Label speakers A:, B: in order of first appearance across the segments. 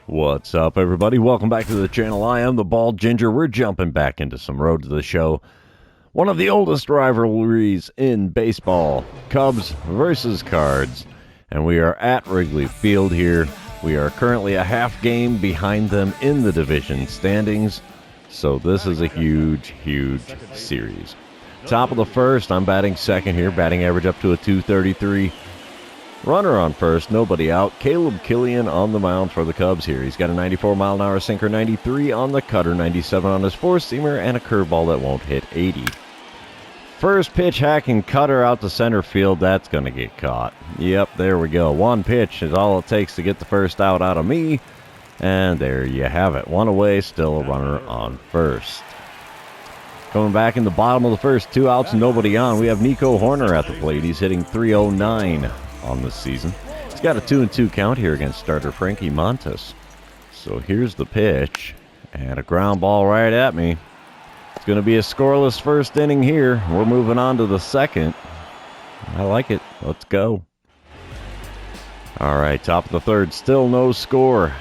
A: What's up, everybody? Welcome back to the channel. I am the Bald Ginger. We're jumping back into some Road to the Show. One of the oldest rivalries in baseball, Cubs versus Cards. And we are at Wrigley Field here. We are currently a half game behind them in the division standings. So this is a huge, huge series. Top of the first, I'm batting second here. Batting average up to a 233. Runner on first, nobody out. Caleb Killian on the mound for the Cubs here. He's got a 94-mile-an-hour sinker, 93 on the cutter, 97 on his four-seamer, and a curveball that won't hit 80. First pitch, hacking cutter out to center field. That's going to get caught. Yep, there we go. One pitch is all it takes to get the first out of me. And there you have it. One away, still a runner on first. Coming back in the bottom of the first, 2 outs, nobody on. We have Nico Horner at the plate. He's hitting .309 on this season. He's got a 2-2 count here against starter Frankie Montas. So here's the pitch, and a ground ball right at me. It's going to be a scoreless first inning here. We're moving on to the second. I like it. Let's go. All right, top of the third, still no score.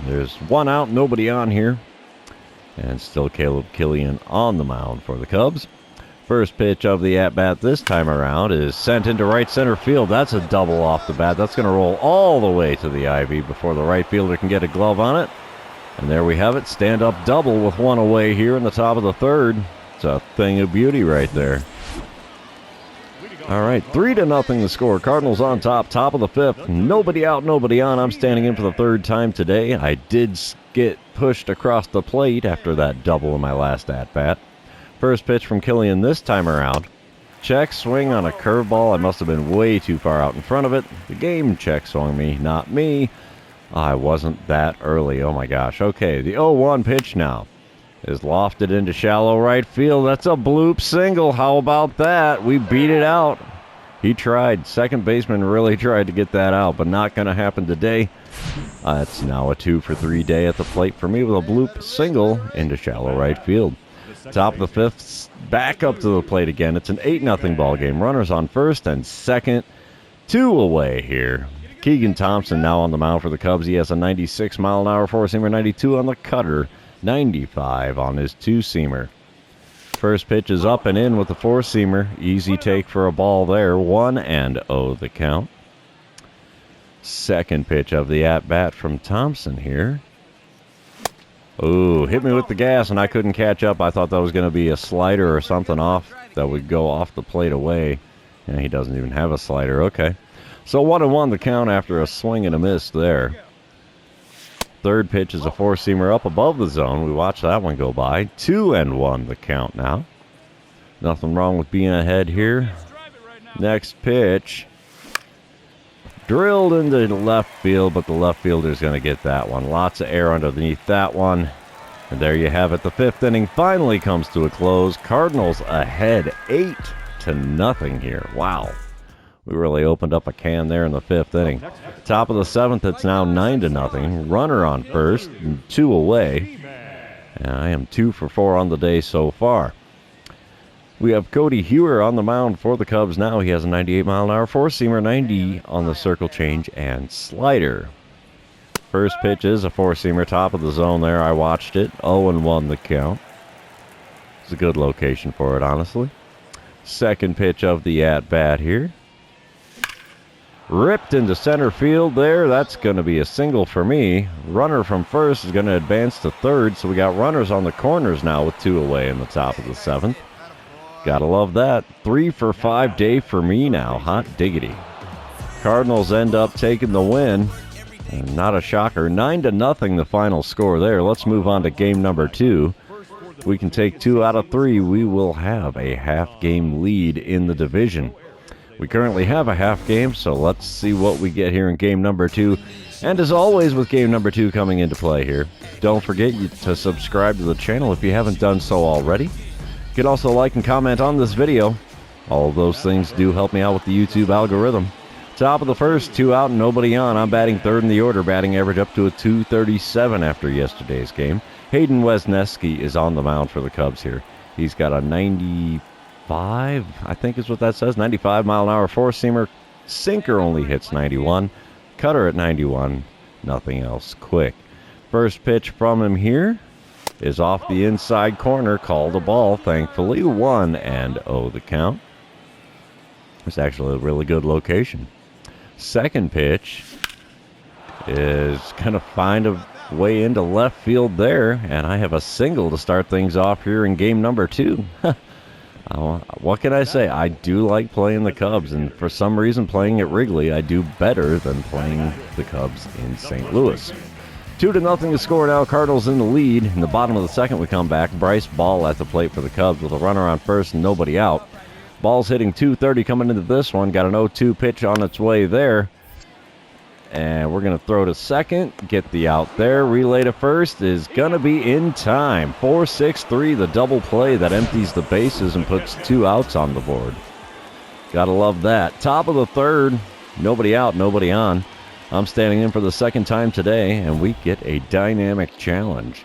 A: There's 1 out, nobody on here. And still Caleb Killian on the mound for the Cubs. First pitch of the at-bat this time around is sent into right center field. That's a double off the bat. That's going to roll all the way to the ivy before the right fielder can get a glove on it. And there we have it. Stand-up double with 1 away here in the top of the third. It's a thing of beauty right there. All right, 3-0 the score. Cardinals on top, top of the fifth. Nobody out, nobody on. I'm standing in for the third time today. I did get pushed across the plate after that double in my last at-bat. First pitch from Killian this time around. Check swing on a curveball. I must have been way too far out in front of it. The game check swung me, not me. I wasn't that early. Oh my gosh. Okay, the 0-1 pitch now is lofted into shallow right field. That's a bloop single. How about that? We beat it out. He tried. Second baseman really tried to get that out, but not going to happen today. It's now a 2-for-3 day at the plate for me with a bloop single into shallow right field. Top of the fifth, back up to the plate again. It's an 8-0 ball game. Runners on first and second. 2 away here. Keegan Thompson now on the mound for the Cubs. He has a 96-mile-an-hour four-seamer, 92 on the cutter, 95 on his two-seamer. First pitch is up and in with the four-seamer. Easy take for a ball there. 1-0 the count. Second pitch of the at-bat from Thompson here. Ooh, hit me with the gas, and I couldn't catch up. I thought that was going to be a slider or something off that would go off the plate away. And he doesn't even have a slider. Okay. So 1-1 the count after a swing and a miss there. Third pitch is a four-seamer up above the zone. We watched that one go by. 2-1 the count now. Nothing wrong with being ahead here. Next pitch. Drilled into left field, but the left fielder's going to get that one. Lots of air underneath that one. And there you have it. The fifth inning finally comes to a close. Cardinals ahead 8-0 here. Wow. We really opened up a can there in the fifth inning. Top of the seventh, it's now 9-0. Runner on first, 2 away. And I am 2 for 4 on the day so far. We have Cody Hewer on the mound for the Cubs now. He has a 98-mile-an-hour four-seamer, 90 on the circle change and slider. First pitch is a four-seamer, top of the zone there. I watched it. 0-1 the count. It's a good location for it, honestly. Second pitch of the at-bat here. Ripped into center field there. That's going to be a single for me. Runner from first is going to advance to third, so we got runners on the corners now with 2 away in the top of the seventh. Gotta love that. 3 for 5 day for me now. Hot diggity. Cardinals end up taking the win. And not a shocker. 9-0 the final score there. Let's move on to game number 2. If we can take 2 out of 3, we will have a half-game lead in the division. We currently have a half game, so let's see what we get here in game number 2. And as always with game number 2 coming into play here, don't forget to subscribe to the channel if you haven't done so already. You can also like and comment on this video. All of those things do help me out with the YouTube algorithm. Top of the first, 2 out and nobody on. I'm batting third in the order, batting average up to a 237 after yesterday's game. Hayden Wesneski is on the mound for the Cubs here. He's got a 95, I think is what that says, 95-mile-an-hour four-seamer. Sinker only hits 91. Cutter at 91. Nothing else quick. First pitch from him here is off the inside corner, called a ball, thankfully. 1-0 the count. It's actually a really good location. Second pitch is going to find a way into left field there, and I have a single to start things off here in game number 2. What can I say? I do like playing the Cubs, and for some reason playing at Wrigley, I do better than playing the Cubs in St. Louis. 2-0 to score now. Cardinals in the lead. In the bottom of the second, we come back. Bryce Ball at the plate for the Cubs with a runner on first and nobody out. Ball's hitting .230 coming into this one. Got an 0-2 pitch on its way there. And we're going to throw to second, get the out there. Relay to first is going to be in time. 4-6-3, the double play that empties the bases and puts 2 outs on the board. Gotta love that. Top of the third, nobody out, nobody on. I'm standing in for the second time today, and we get a dynamic challenge.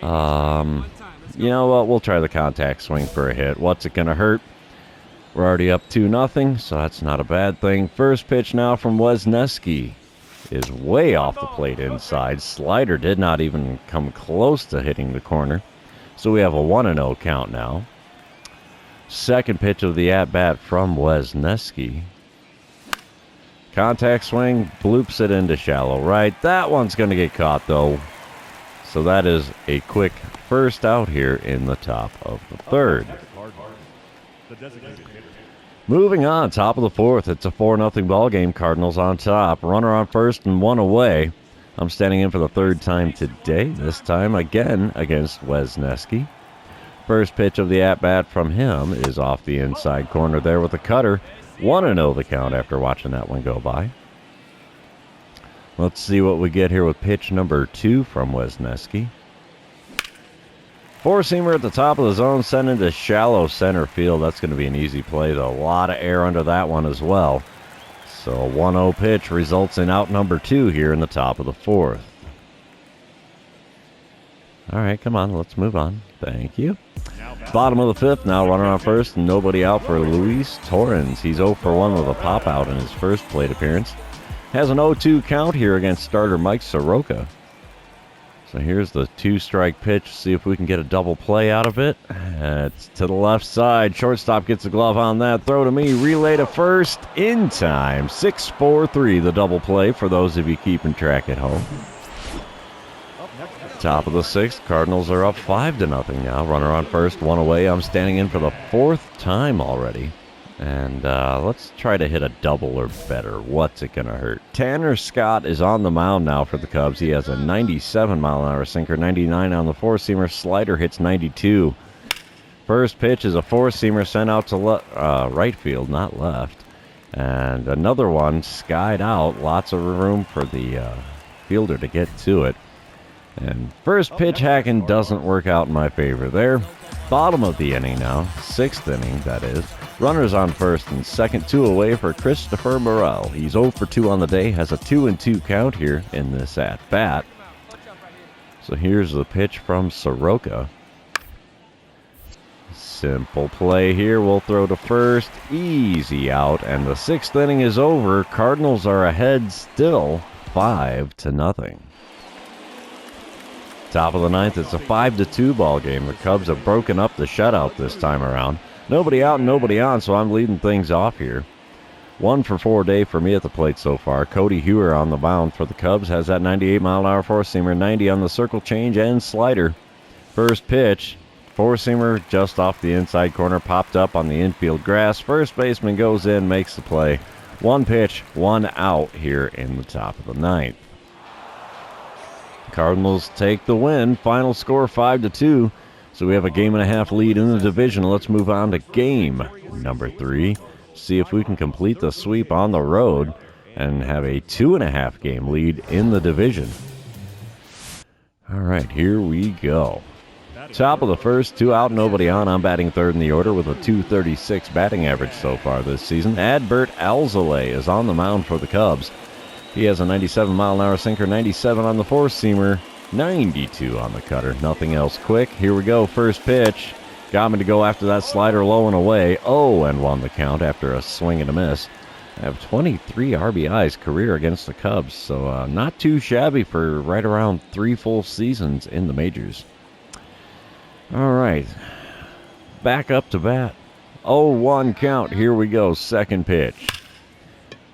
A: You know what? We'll try the contact swing for a hit. What's it going to hurt? We're already up 2-0, so that's not a bad thing. First pitch now from Wesneski is way off the plate inside. Slider did not even come close to hitting the corner. So we have a 1-0 count now. Second pitch of the at-bat from Wesneski. Contact swing, bloops it into shallow right. That one's going to get caught, though. So that is a quick first out here in the top of the third. Moving on, top of the fourth. It's a 4-0 ball game. Cardinals on top. Runner on first and 1 away. I'm standing in for the third time today. This time again against Wesneski. First pitch of the at-bat from him is off the inside corner there with a cutter. 1-0 the count after watching that one go by. Let's see what we get here with pitch number 2 from Wesneski. Four-seamer at the top of the zone, sent into shallow center field. That's going to be an easy play, though. A lot of air under that one as well. So a 1-0 pitch results in out number 2 here in the top of the fourth. All right, come on, let's move on. Thank you. Bottom of the fifth now, runner on first, and nobody out for Luis Torrens. He's 0 for 1 with a pop-out in his first plate appearance. Has an 0-2 count here against starter Mike Soroka. So here's the 2-strike pitch. See if we can get a double play out of it. It's to the left side. Shortstop gets a glove on that. Throw to me. Relay to first in time. 6-4-3, the double play for those of you keeping track at home. Top of the sixth. Cardinals are up 5-0 now. Runner on first, 1 away. I'm standing in for the 4th time already. And let's try to hit a double or better. What's it going to hurt? Tanner Scott is on the mound now for the Cubs. He has a 97-mile-an-hour sinker, 99 on the four-seamer. Slider hits 92. First pitch is a four-seamer sent out to right field, not left. And another one skied out. Lots of room for the fielder to get to it. And first pitch hacking doesn't work out in my favor there. Bottom of the inning now, 6th inning that is. Runners on first and second, 2 away for Christopher Morel. He's 0 for 2 on the day, has a 2-2 count here in this at-bat. So here's the pitch from Soroka. Simple play here. We'll throw to first. Easy out. And the 6th inning is over. Cardinals are ahead still, 5-0. Top of the 9th, it's a 5-2 ball game. The Cubs have broken up the shutout this time around. Nobody out and nobody on, so I'm leading things off here. 1 for 4 day for me at the plate so far. Cody Hewer on the mound for the Cubs has that 98-mile-an-hour four-seamer, 90 on the circle change and slider. First pitch, four-seamer just off the inside corner, popped up on the infield grass. First baseman goes in, makes the play. 1 pitch, 1 out here in the top of the 9th. Cardinals take the win. Final score 5-2. So we have a 1.5 game lead in the division. Let's move on to game number 3. See if we can complete the sweep on the road and have a 2.5 game lead in the division. All right, here we go. Top of the first, 2 out, nobody on. I'm batting third in the order with a .236 batting average so far this season. Adbert Alzolay is on the mound for the Cubs. He has a 97-mile-an-hour sinker, 97 on the four-seamer, 92 on the cutter. Nothing else quick. Here we go. First pitch. Got me to go after that slider low and away. 0-1 the count after a swing and a miss. have 23 RBIs career against the Cubs, so not too shabby for right around 3 full seasons in the majors. All right, back up to bat. 0-1 count. Here we go. Second pitch.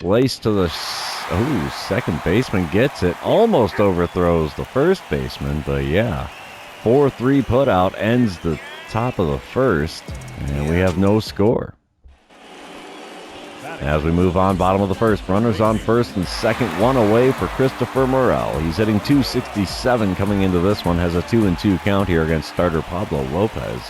A: Lace to the... second baseman gets it. Almost overthrows the first baseman, but yeah. 4-3 putout ends the top of the first, and we have no score. As we move on, bottom of the first, runners on first and second, one away for Christopher Morel. He's hitting .267 coming into this one, has a 2-2 count here against starter Pablo Lopez.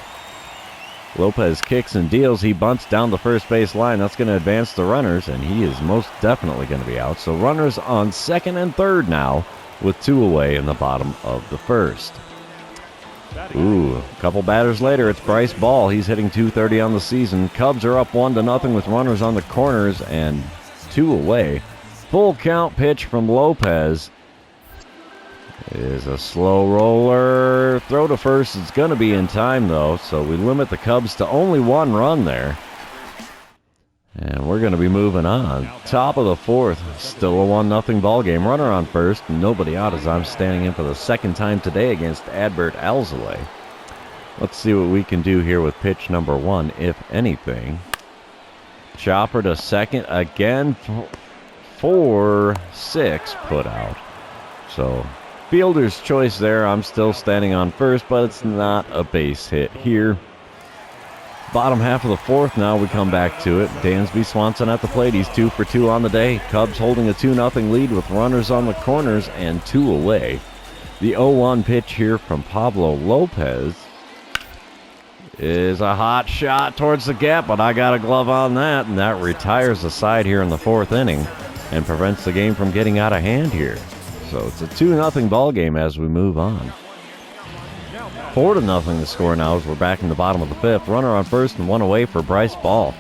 A: Lopez kicks and deals. He bunts down the first base line. That's going to advance the runners, and he is most definitely going to be out. So runners on second and third now with 2 away in the bottom of the first. A couple batters later, it's Bryce Ball. He's hitting .230 on the season. Cubs are up 1-0 with runners on the corners and 2 away. Full count pitch from Lopez is a slow roller. Throw to first is going to be in time, though, so we limit the Cubs to only 1 run there. And we're going to be moving on. Top of the fourth, still a 1-0 ball game. Runner on first, nobody out as I'm standing in for the second time today against Adbert Alzolay. Let's see what we can do here with pitch number 1, if anything. Chopper to second again. 4-6 put out. So fielder's choice there. I'm still standing on first, but it's not a base hit here. Bottom half of the fourth now, we come back to it. Dansby Swanson at the plate. He's 2 for 2 on the day. Cubs holding a 2-0 lead with runners on the corners and 2 away. The 0-1 pitch here from Pablo Lopez is a hot shot towards the gap, but I got a glove on that, and that retires the side here in the 4th inning and prevents the game from getting out of hand here. So it's a 2-0 ball game as we move on. 4-0 the score now as we're back in the bottom of the 5th. Runner on first and 1 away for Bryce Ball.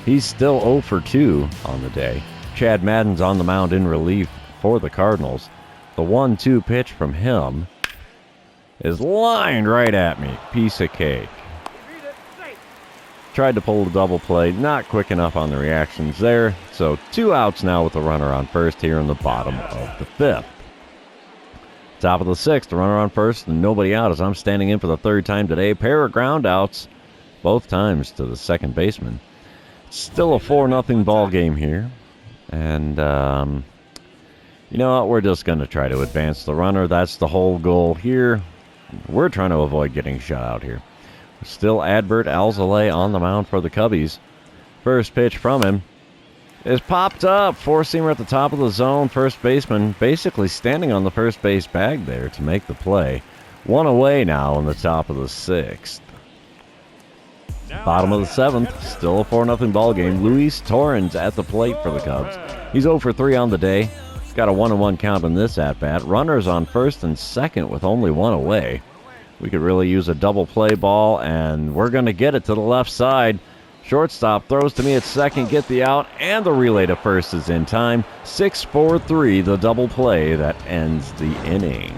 A: He's still 0 for 2 on the day. Chad Madden's on the mound in relief for the Cardinals. The 1-2 pitch from him is lined right at me. Piece of cake. Tried to pull the double play. Not quick enough on the reactions there. So 2 outs now with the runner on first here in the bottom of the 5th. Top of the 6th, the runner on first and nobody out as I'm standing in for the 3rd time today. Pair of ground outs, both times to the second baseman. Still a 4-0 ball game here. And, you know what? We're just going to try to advance the runner. That's the whole goal here. We're trying to avoid getting shut out here. Still Adbert Alzolay on the mound for the Cubbies. First pitch from him is popped up. 4-seamer at the top of the zone. First baseman basically standing on the first base bag there to make the play. 1 away now in the top of the 6th. Bottom of the 7th. Still a 4-0 ball game. Luis Torrens at the plate for the Cubs. He's 0 for 3 on the day. He's got a 1-1 count in this at-bat. Runners on first and second with only 1 away. We could really use a double play ball, and we're going to get it to the left side. Shortstop throws to me at second, get the out, and the relay to first is in time. 6-4-3, the double play that ends the inning.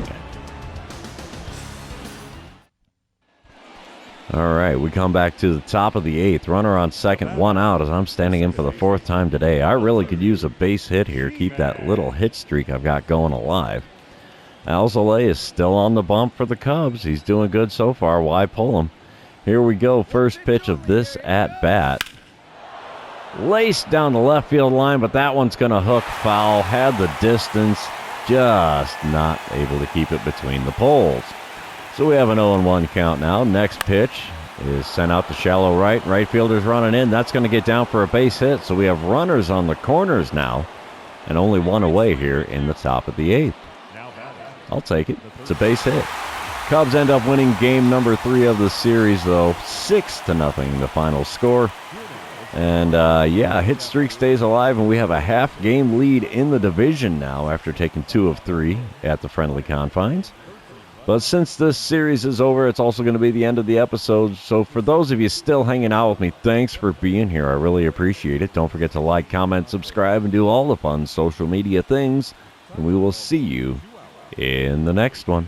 A: All right, we come back to the top of the 8th. Runner on second, 1 out as I'm standing in for the 4th time today. I really could use a base hit here, keep that little hit streak I've got going alive. Alzolay is still on the bump for the Cubs. He's doing good so far. Why pull him? Here we go. First pitch of this at-bat. Laced down the left field line, but that one's going to hook foul. Had the distance, just not able to keep it between the poles. So we have an 0-1 count now. Next pitch is sent out to shallow right. Right fielder's running in. That's going to get down for a base hit. So we have runners on the corners now, and only 1 away here in the top of the 8th. I'll take it. It's a base hit. Cubs end up winning game number 3 of the series, though. 6-0, the final score. And, yeah, hit streak stays alive, and we have a half-game lead in the division now after taking 2 of 3 at the friendly confines. But since this series is over, it's also going to be the end of the episode. So for those of you still hanging out with me, thanks for being here. I really appreciate it. Don't forget to like, comment, subscribe, and do all the fun social media things. And we will see you in the next one.